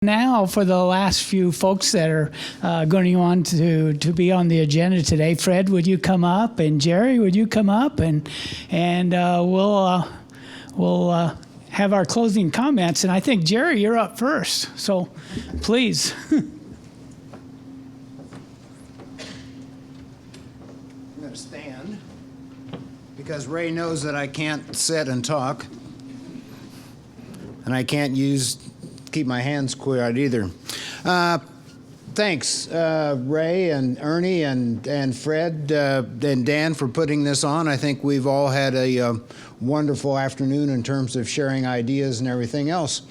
Now, for the last few folks that are going on to be on the agenda today, Fred, would you come up, and Jerry, would you come up, and we'll have our closing comments. And I think Jerry, you're up first, so please. I'm going to stand because Ray knows that I can't sit and talk, and I can't keep my hands quiet either. Thanks, Ray and Ernie and Fred and Dan for putting this on. I think we've all had a wonderful afternoon in terms of sharing ideas and everything else.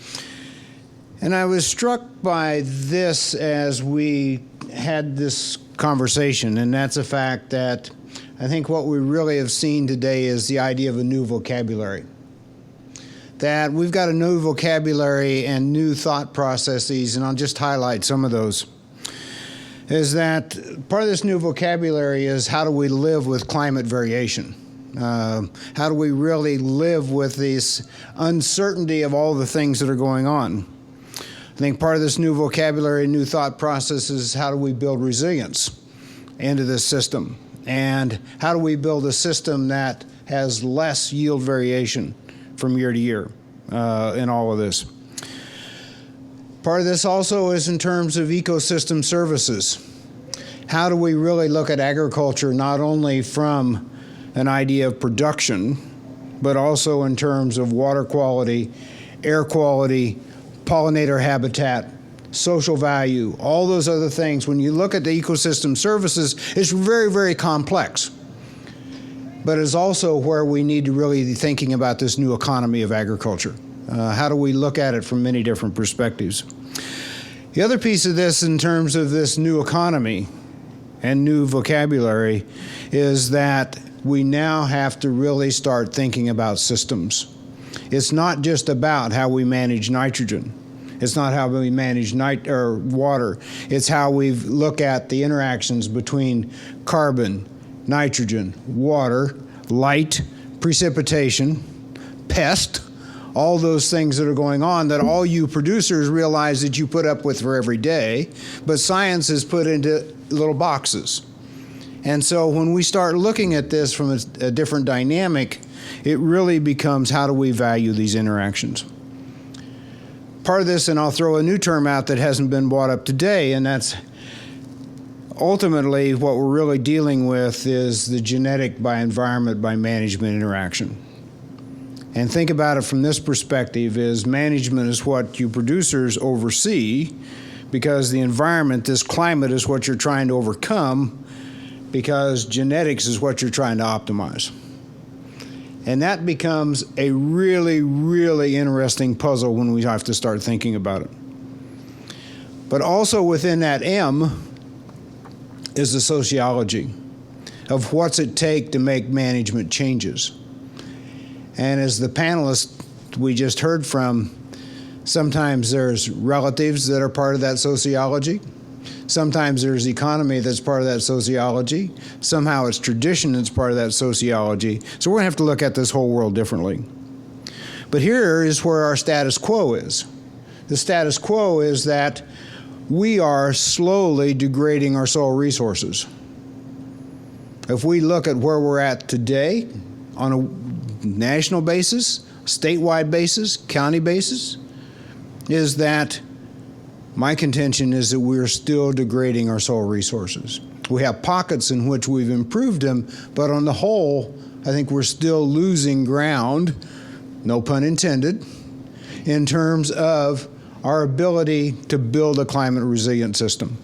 And I was struck by this as we had this conversation, and that's a fact that I think what we really have seen today is the idea of a new vocabulary. That we've got a new vocabulary and new thought processes, and I'll just highlight some of those, is that part of this new vocabulary is how do we live with climate variation? How do we really live with this uncertainty of all the things that are going on? I think part of this new vocabulary, new thought process is how do we build resilience into this system? And how do we build a system that has less yield variation from year to year in all of this? Part of this also is in terms of ecosystem services. How do we really look at agriculture not only from an idea of production, but also in terms of water quality, air quality, pollinator habitat, social value, all those other things. When you look at the ecosystem services, it's very, very complex. But it's also where we need to really be thinking about this new economy of agriculture. How do we look at it from many different perspectives? The other piece of this in terms of this new economy and new vocabulary is that we now have to really start thinking about systems. It's not just about how we manage nitrogen. It's not how we manage water. It's how we look at the interactions between carbon, nitrogen, water, light, precipitation, pest, all those things that are going on that all you producers realize that you put up with for every day, but science is put into little boxes. And so when we start looking at this from a different dynamic, it really becomes how do we value these interactions? Part of this, and I'll throw a new term out that hasn't been brought up today, and that's ultimately what we're really dealing with is the genetic by environment by management interaction. And think about it from this perspective is management is what you producers oversee because the environment, this climate is what you're trying to overcome because genetics is what you're trying to optimize. And that becomes a really, really interesting puzzle when we have to start thinking about it. But also within that M is the sociology of what's it take to make management changes. And as the panelists we just heard from, sometimes there's relatives that are part of that sociology. Sometimes there's economy that's part of that sociology. Somehow it's tradition that's part of that sociology. So we're going to have to look at this whole world differently. But here is where our status quo is. The status quo is that we are slowly degrading our soil resources. If we look at where we're at today on a national basis, statewide basis, county basis, is that my contention is that we're still degrading our soil resources. We have pockets in which we've improved them, but on the whole, I think we're still losing ground, no pun intended, in terms of our ability to build a climate resilient system.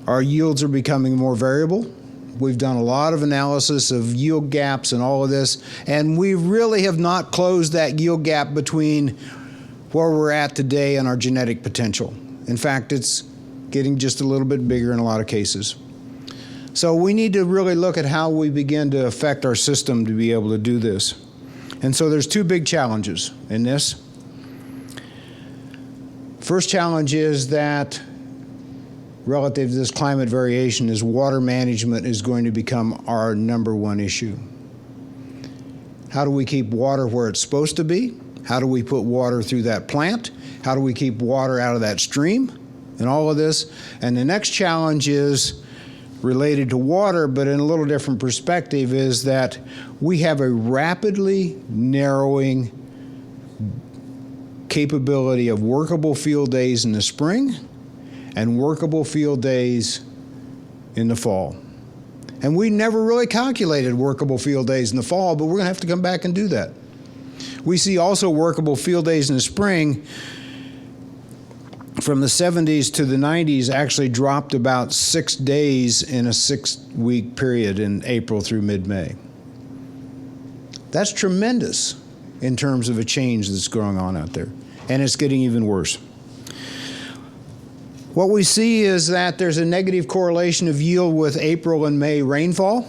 Our yields are becoming more variable. We've done a lot of analysis of yield gaps and all of this, and we really have not closed that yield gap between where we're at today and our genetic potential. In fact, it's getting just a little bit bigger in a lot of cases. So we need to really look at how we begin to affect our system to be able to do this. And so there's two big challenges in this. First challenge is that relative to this climate variation is water management is going to become our number one issue. How do we keep water where it's supposed to be? How do we put water through that plant? How do we keep water out of that stream and all of this? And the next challenge is related to water, but in a little different perspective, is that we have a rapidly narrowing capability of workable field days in the spring and workable field days in the fall. And we never really calculated workable field days in the fall, but we're going to have to come back and do that. We see also workable field days in the spring from the 70s to the 90s actually dropped about 6 days in a 6-week period in April through mid-May. That's tremendous in terms of a change that's going on out there. And it's getting even worse. What we see is that there's a negative correlation of yield with April and May rainfall.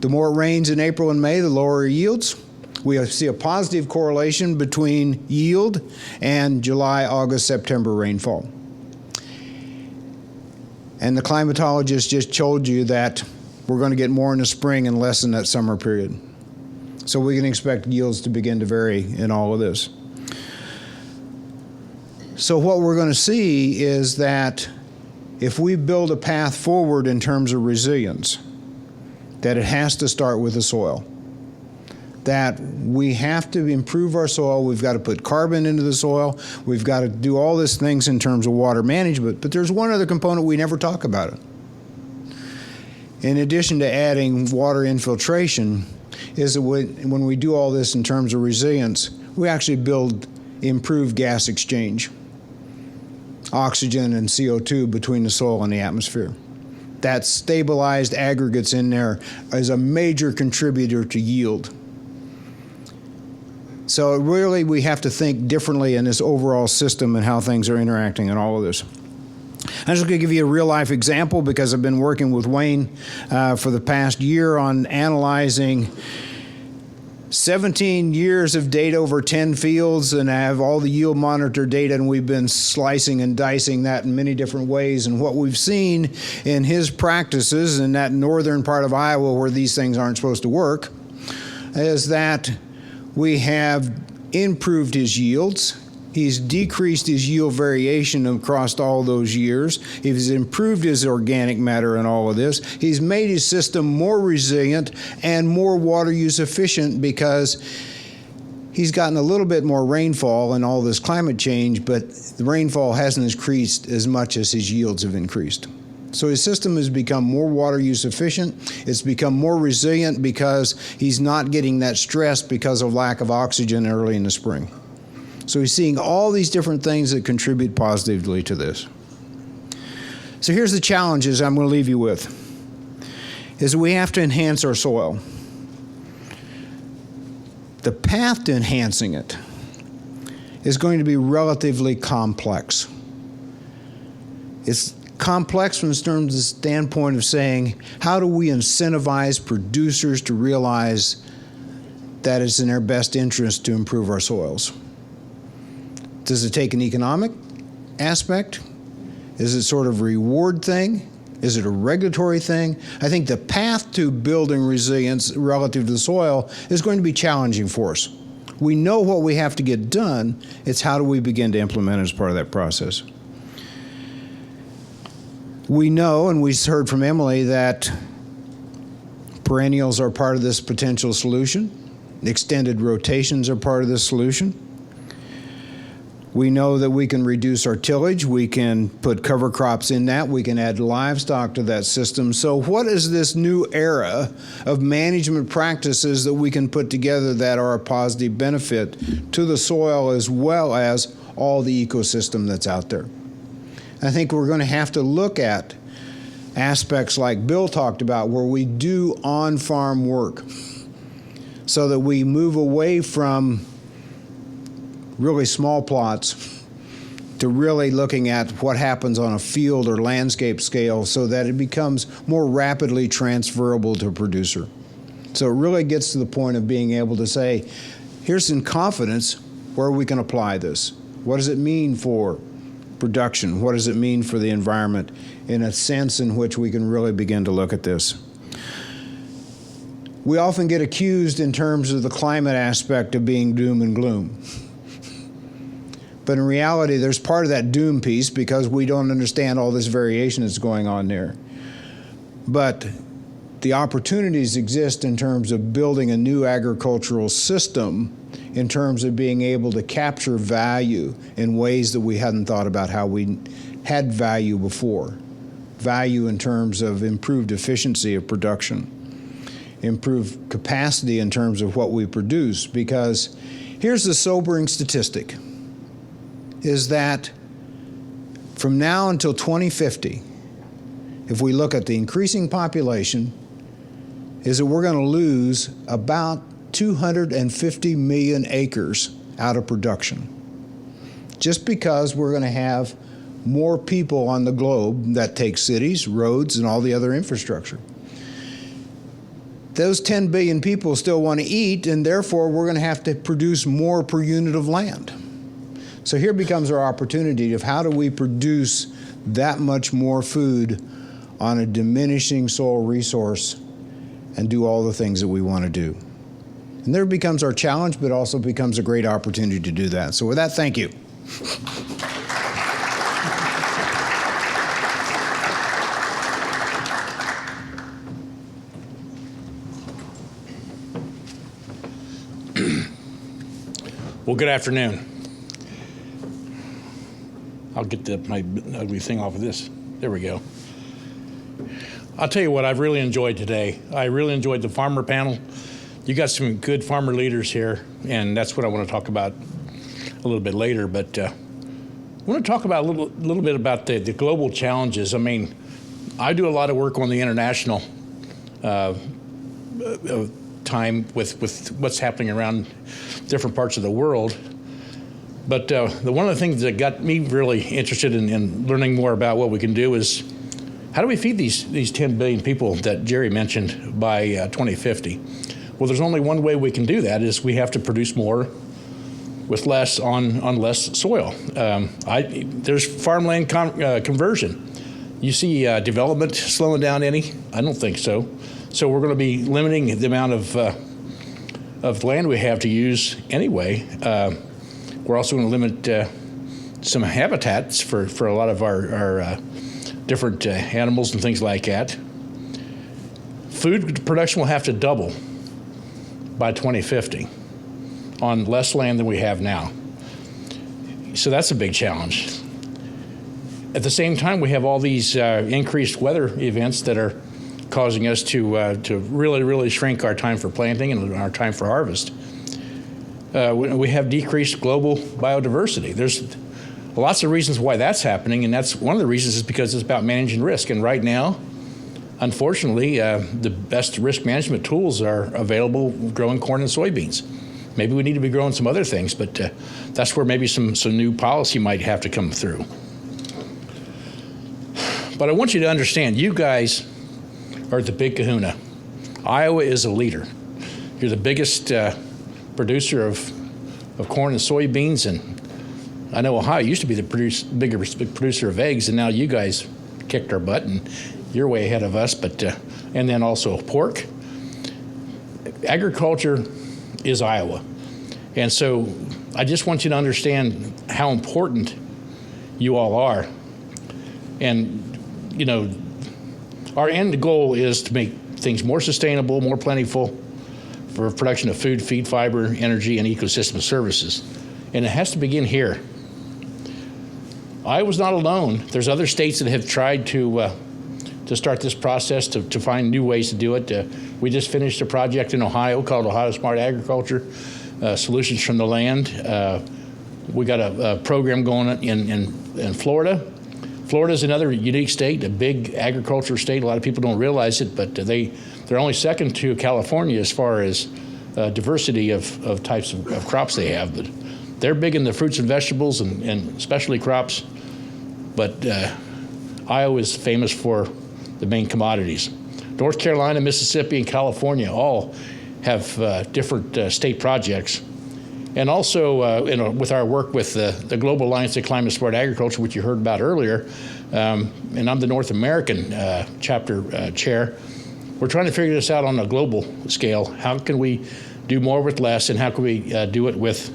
The more it rains in April and May, the lower yields. We see a positive correlation between yield and July, August, September rainfall. And the climatologist just told you that we're going to get more in the spring and less in that summer period. So we can expect yields to begin to vary in all of this. So what we're going to see is that if we build a path forward in terms of resilience, that it has to start with the soil. That we have to improve our soil. We've got to put carbon into the soil. We've got to do all these things in terms of water management. But there's one other component we never talk about it. In addition to adding water infiltration, is that when we do all this in terms of resilience, we actually build improved gas exchange, oxygen and CO2 between the soil and the atmosphere. That stabilized aggregates in there is a major contributor to yield. So really we have to think differently in this overall system and how things are interacting in all of this. I'm just going to give you a real-life example because I've been working with Wayne for the past year on analyzing 17 years of data over 10 fields, and I have all the yield monitor data, and we've been slicing and dicing that in many different ways. And what we've seen in his practices in that northern part of Iowa where these things aren't supposed to work is that we have improved his yields. He's decreased his yield variation across all those years. He's improved his organic matter and all of this. He's made his system more resilient and more water use efficient because he's gotten a little bit more rainfall and all this climate change, but the rainfall hasn't increased as much as his yields have increased. So his system has become more water use efficient. It's become more resilient because he's not getting that stress because of lack of oxygen early in the spring. So he's seeing all these different things that contribute positively to this. So here's the challenges I'm going to leave you with, is we have to enhance our soil. The path to enhancing it is going to be relatively complex. It's complex from the standpoint of saying, how do we incentivize producers to realize that it's in their best interest to improve our soils? Does it take an economic aspect? Is it sort of a reward thing? Is it a regulatory thing? I think the path to building resilience relative to the soil is going to be challenging for us. We know what we have to get done. It's how do we begin to implement it as part of that process. We know, and we heard from Emily, that perennials are part of this potential solution. Extended rotations are part of this solution. We know that we can reduce our tillage. We can put cover crops in that. We can add livestock to that system. So what is this new era of management practices that we can put together that are a positive benefit to the soil as well as all the ecosystem that's out there? I think we're going to have to look at aspects like Bill talked about where we do on-farm work so that we move away from really small plots to really looking at what happens on a field or landscape scale so that it becomes more rapidly transferable to a producer. So it really gets to the point of being able to say, here's in confidence where we can apply this. What does it mean for production? What does it mean for the environment in a sense in which we can really begin to look at this? We often get accused in terms of the climate aspect of being doom and gloom. But in reality, there's part of that doom piece because we don't understand all this variation that's going on there. But the opportunities exist in terms of building a new agricultural system, in terms of being able to capture value in ways that we hadn't thought about how we had value before. Value in terms of improved efficiency of production, improved capacity in terms of what we produce. Because here's the sobering statistic, is that from now until 2050, if we look at the increasing population, is that we're going to lose about 250 million acres out of production, just because we're going to have more people on the globe that take cities, roads, and all the other infrastructure. Those 10 billion people still want to eat, and therefore we're going to have to produce more per unit of land. So here becomes our opportunity of how do we produce that much more food on a diminishing soil resource and do all the things that we want to do. And there becomes our challenge, but also becomes a great opportunity to do that. So with that, thank you. Well, good afternoon. I'll get my ugly thing off of this. There we go. I'll tell you what I've really enjoyed today. I really enjoyed the farmer panel. You got some good farmer leaders here, and that's what I want to talk about a little bit later. But I want to talk about a little bit about the global challenges. I mean, I do a lot of work on the international time with what's happening around different parts of the world. But one of the things that got me really interested in learning more about what we can do is how do we feed these 10 billion people that Jerry mentioned by 2050? Well, there's only one way we can do that, is we have to produce more with less on less soil. There's farmland conversion. You see development slowing down any? I don't think so. So we're going to be limiting the amount of land we have to use anyway. We're also going to limit some habitats for a lot of our different animals and things like that. Food production will have to double by 2050 on less land than we have now. So that's a big challenge. At the same time, we have all these increased weather events that are causing us to really, really shrink our time for planting and our time for harvest. We have decreased global biodiversity. There's lots of reasons why that's happening, and that's one of the reasons is because it's about managing risk. And right now, unfortunately, the best risk management tools are available growing corn and soybeans. Maybe we need to be growing some other things, but that's where maybe some new policy might have to come through. But I want you to understand, you guys are the big kahuna. Iowa is a leader. You're the biggest producer of corn and soybeans, and I know Ohio used to be the biggest producer of eggs, and now you guys kicked our butt, and you're way ahead of us. But and then also pork. Agriculture is Iowa, and so I just want you to understand how important you all are. And you know, our end goal is to make things more sustainable, more plentiful for production of food, feed, fiber, energy, and ecosystem services. And it has to begin here. Iowa's not alone. There's other states that have tried to start this process, to find new ways to do it. We just finished a project in Ohio called Ohio Smart Agriculture, Solutions from the Land. We got a program going in Florida. Florida's another unique state, a big agriculture state. A lot of people don't realize it, but they're only second to California as far as diversity of types of crops they have. But they're big in the fruits and vegetables and specialty crops. But Iowa is famous for the main commodities. North Carolina, Mississippi, and California all have different state projects. And also, with our work with the Global Alliance of Climate Smart Agriculture, which you heard about earlier, and I'm the North American chapter chair, we're trying to figure this out on a global scale. How can we do more with less, and how can we do it with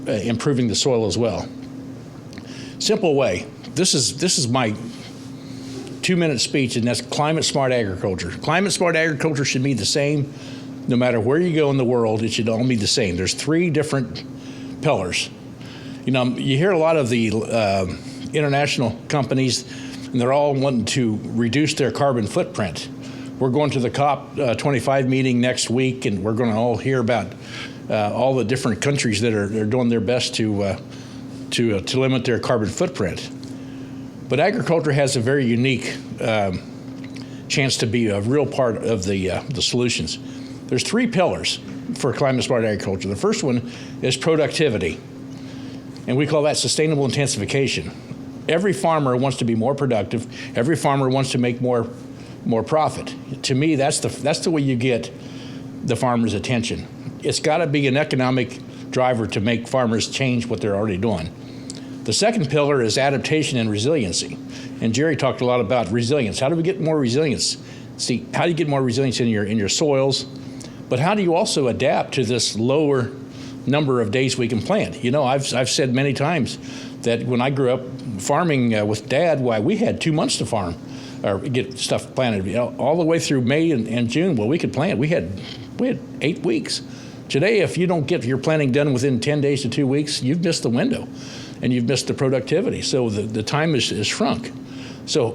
improving the soil as well. Simple way. This is my 2-minute speech, and that's climate smart agriculture. Climate smart agriculture should be the same no matter where you go in the world. It should all be the same. There's 3 different pillars. You hear a lot of the international companies, and they're all wanting to reduce their carbon footprint. We're going to the COP25 meeting next week, and we're going to all hear about all the different countries that are doing their best to limit their carbon footprint. But agriculture has a very unique chance to be a real part of the solutions. There's 3 pillars for climate smart agriculture. The first one is productivity, and we call that sustainable intensification. Every farmer wants to be more productive. Every farmer wants to make more profit. To me, that's the way you get the farmer's attention. It's got to be an economic driver to make farmers change what they're already doing. The second pillar is adaptation and resiliency. And Jerry talked a lot about resilience. How do we get more resilience? See, how do you get more resilience in your soils? But how do you also adapt to this lower number of days we can plant? I've said many times that when I grew up farming with Dad, we had 2 months to farm or get stuff planted. All the way through May and June, we could plant. We had 8 weeks. Today, if you don't get your planting done within 10 days to 2 weeks, you've missed the window, and you've missed the productivity. So the time is shrunk. So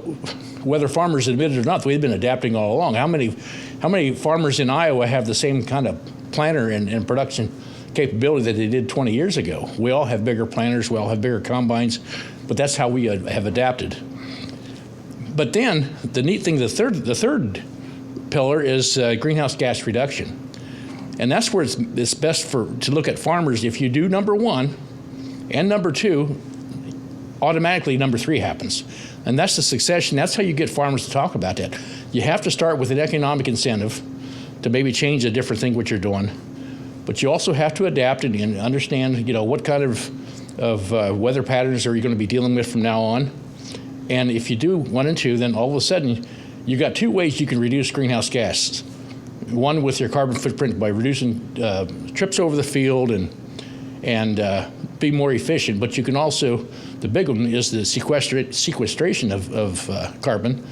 whether farmers admit it or not, we've been adapting all along. How many farmers in Iowa have the same kind of planter and production capability that they did 20 years ago? We all have bigger planters, we all have bigger combines, but that's how we have adapted. But then the neat thing, the third pillar is greenhouse gas reduction. And that's where it's best to look at farmers. If you do number 1 and number 2, automatically number 3 happens. And that's the succession. That's how you get farmers to talk about that. You have to start with an economic incentive to maybe change a different thing what you're doing. But you also have to adapt and understand, what kind of weather patterns are you going to be dealing with from now on. And if you do 1 and 2, then all of a sudden you've got 2 ways you can reduce greenhouse gases. One with your carbon footprint by reducing trips over the field and be more efficient. But you can also, the big one is the sequestration of carbon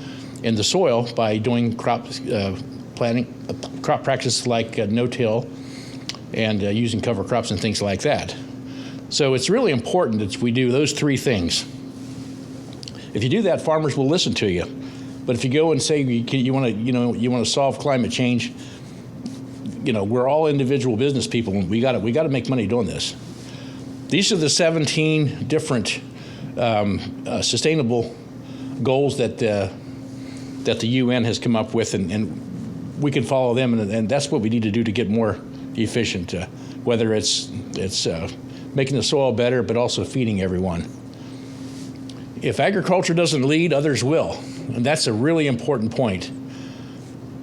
in the soil by doing crop practices like no-till and using cover crops and things like that. So it's really important that we do those 3 things. If you do that, farmers will listen to you. But if you go and say you want to solve climate change, we're all individual business people, and we got to make money doing this. These are the 17 different sustainable goals that the UN has come up with, and we can follow them, and that's what we need to do to get more efficient. Whether it's making the soil better, but also feeding everyone. If agriculture doesn't lead, others will. And that's a really important point.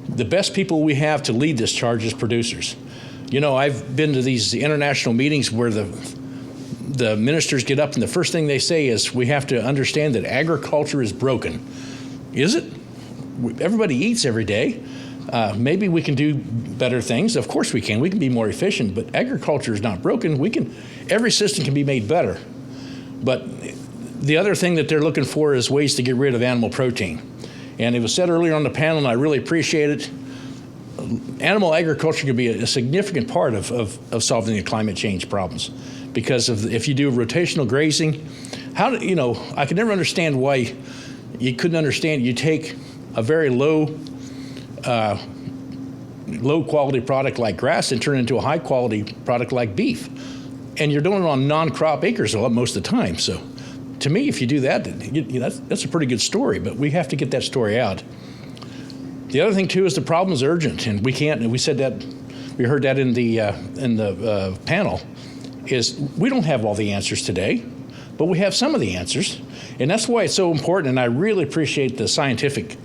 The best people we have to lead this charge is producers. I've been to these international meetings where the ministers get up and the first thing they say is, we have to understand that agriculture is broken. Is it? Everybody eats every day. Maybe we can do better things. Of course we can. We can be more efficient, but agriculture is not broken. Every system can be made better. But the other thing that they're looking for is ways to get rid of animal protein. And it was said earlier on the panel, and I really appreciate it, animal agriculture can be a significant part of solving the climate change problems. Because if you do rotational grazing, I could never understand why you couldn't understand. You take a very low quality product like grass and turn it into a high quality product like beef. And you're doing it on non-crop acres most of the time. So to me, if you do that, that's a pretty good story, but we have to get that story out. The other thing too is the problem is urgent, and we can't. And we said that, we heard that in the panel. Is we don't have all the answers today, but we have some of the answers, and that's why it's so important. And I really appreciate the scientific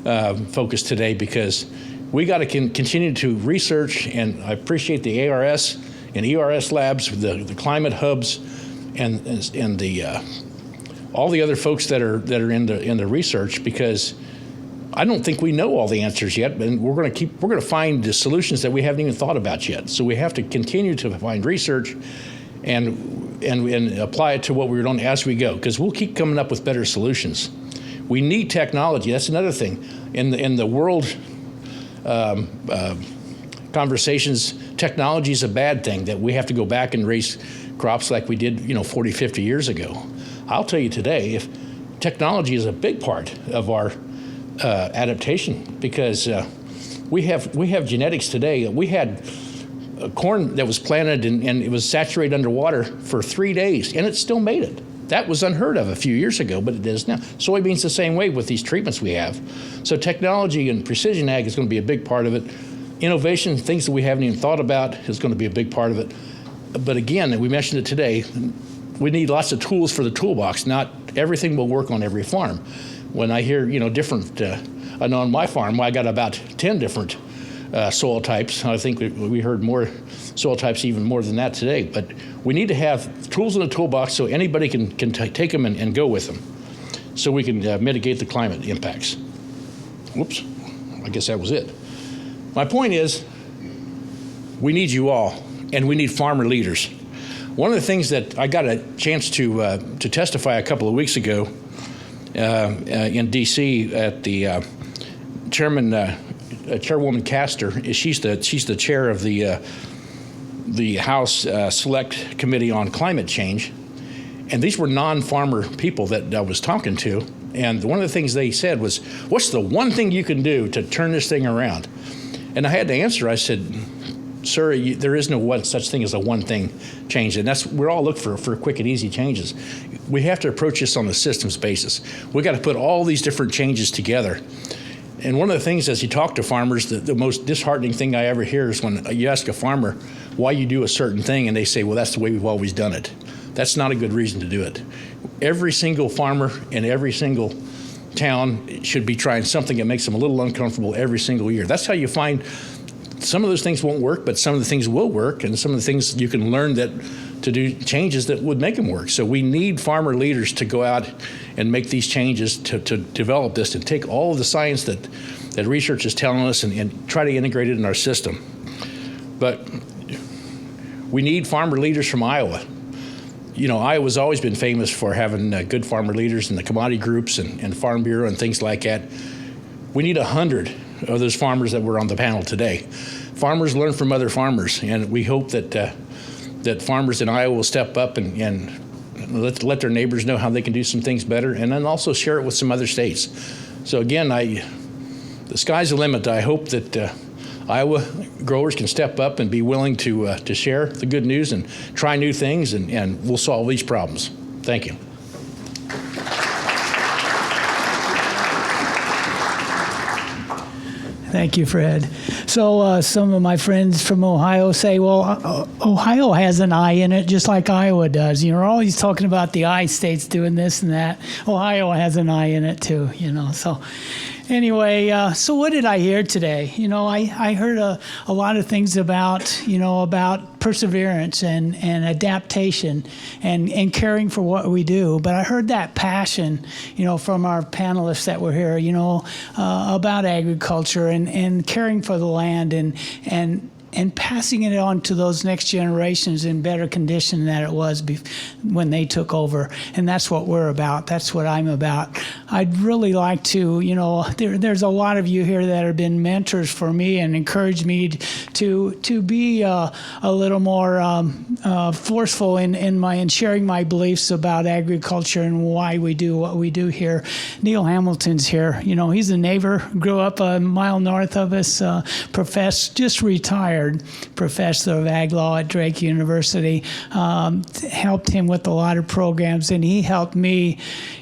focus today, because we got to continue to research, and I appreciate the ARS and ERS labs, the climate hubs, and the all the other folks that are in the research, because I don't think we know all the answers yet, and we're going to find the solutions that we haven't even thought about yet. So we have to continue to find research, and and apply it to what we're doing as we go, because we'll keep coming up with better solutions. We need technology. That's another thing. In the world conversations, technology is a bad thing, that we have to go back and raise crops like we did 40, 50 years ago. I'll tell you today, if technology is a big part of our adaptation, because we have genetics today. We had corn that was planted and it was saturated underwater for 3 days, and it still made it. That was unheard of a few years ago, but it is now. Soybeans the same way with these treatments we have. So technology and precision ag is going to be a big part of it. Innovation, things that we haven't even thought about, is going to be a big part of it. But again, we mentioned it today, we need lots of tools for the toolbox. Not everything will work on every farm. When I hear, different, I know on my farm, I got about 10 different soil types. I think we heard more soil types, even more than that today. But we need to have tools in the toolbox so anybody can take them and go with them, so we can mitigate the climate impacts. Whoops, I guess that was it. My point is, we need you all, and we need farmer leaders. One of the things that I got a chance to testify a couple of weeks ago in D.C. at the Chairwoman Castor, she's the chair of the House Select Committee on Climate Change, and these were non-farmer people that I was talking to, and one of the things they said was, "What's the one thing you can do to turn this thing around?" And I had to answer. I said, "Sir, there is no such thing as a one-thing change, and we're all looking for quick and easy changes. We have to approach this on a systems basis. We got to put all these different changes together." And one of the things, as you talk to farmers, the most disheartening thing I ever hear is when you ask a farmer why you do a certain thing, and they say, "Well, that's the way we've always done it." That's not a good reason to do it. Every single farmer in every single town should be trying something that makes them a little uncomfortable every single year. That's how you find some of those things won't work, but some of the things will work, and some of the things you can learn to do changes that would make them work. So we need farmer leaders to go out and make these changes to develop this, and take all of the science that research is telling us and try to integrate it in our system. But we need farmer leaders from Iowa. Iowa's always been famous for having good farmer leaders in the commodity groups and Farm Bureau and things like that. We need 100 of those farmers that were on the panel today. Farmers learn from other farmers, and we hope that farmers in Iowa will step up and let their neighbors know how they can do some things better, and then also share it with some other states. So again, the sky's the limit. I hope that Iowa growers can step up and be willing to share the good news and try new things, and we'll solve these problems. Thank you. Thank you, Fred. So some of my friends from Ohio say, well, Ohio has an I in it just like Iowa does. We're always talking about the I states doing this and that. Ohio has an I in it too, So anyway, so what did I hear today? I heard a lot of things about perseverance and adaptation and caring for what we do. But I heard that passion, from our panelists that were here, about agriculture and caring for the land and passing it on to those next generations in better condition than it was when they took over. And that's what we're about. That's what I'm about. I'd really like to, there's a lot of you here that have been mentors for me and encouraged me to be a little more forceful in sharing my beliefs about agriculture and why we do what we do here. Neil Hamilton's here. He's a neighbor, grew up a mile north of us, just retired. Professor of Ag Law at Drake University, helped him with a lot of programs, and he helped me,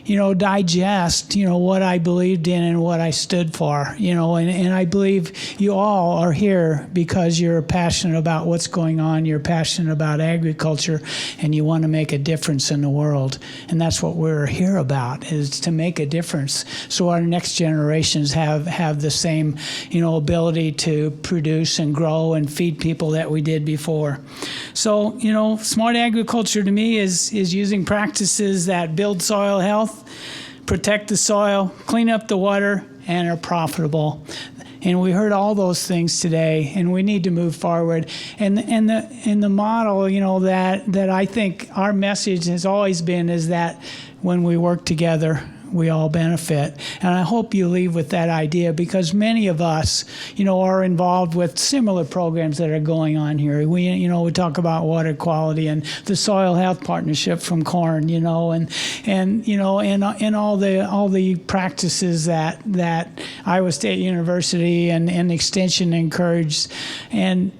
digest, what I believed in and what I stood for, and I believe you all are here because you're passionate about what's going on, you're passionate about agriculture, and you want to make a difference in the world, and that's what we're here about, is to make a difference so our next generations have the same, ability to produce and grow and feed people that we did before. So, smart agriculture to me is using practices that build soil health, protect the soil, clean up the water, and are profitable. And we heard all those things today, and we need to move forward. And the model, you know, that I think our message has always been is that when we work together, we all benefit. And I hope you leave with that idea, because many of us, you know, are involved with similar programs that are going on here. We talk about water quality and the soil health partnership from corn, you know, and all the practices that Iowa State University and Extension encourages. And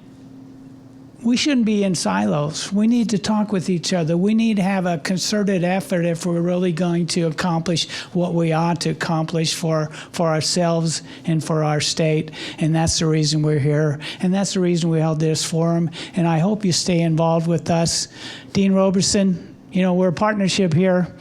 we shouldn't be in silos. We need to talk with each other. We need to have a concerted effort if we're really going to accomplish what we ought to accomplish for ourselves and for our state. And that's the reason we're here. And that's the reason we held this forum. And I hope you stay involved with us. Dean Roberson, you know, we're a partnership here.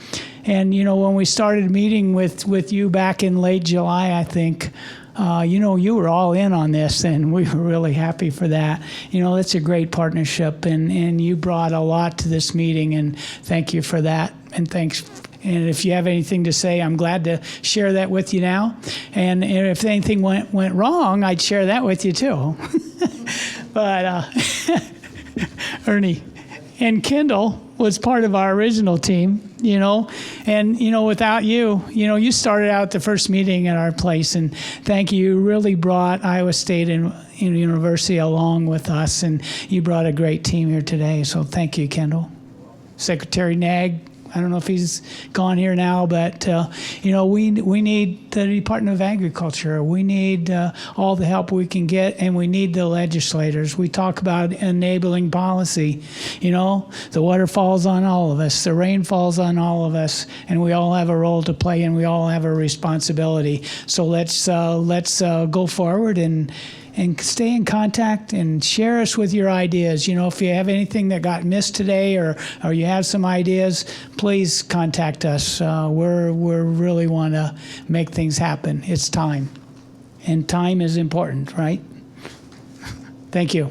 And, you know, when we started meeting with you back in late July, I think, you know, you were all in on this, and we were really happy for that. You know, it's a great partnership, and you brought a lot to this meeting, and thank you for that. And thanks. And if you have anything to say, I'm glad to share that with you now. And if anything went wrong, I'd share that with you too. But Ernie and Kendall was part of our original team, you know, and, you know, without you, you know, you started out the first meeting at our place, and thank you. You really brought Iowa State and University along with us, and you brought a great team here today. So thank you, Kendall. Secretary Nag, I don't know if he's gone here now, but, you know, we need the Department of Agriculture. We need all the help we can get, and we need the legislators. We talk about enabling policy. You know, the water falls on all of us. The rain falls on all of us, and we all have a role to play, and we all have a responsibility. So let's go forward and stay in contact and share us with your ideas. You know, if you have anything that got missed today, or you have some ideas, please contact us. We're really want to make things happen. It's time, and time is important, right? Thank you.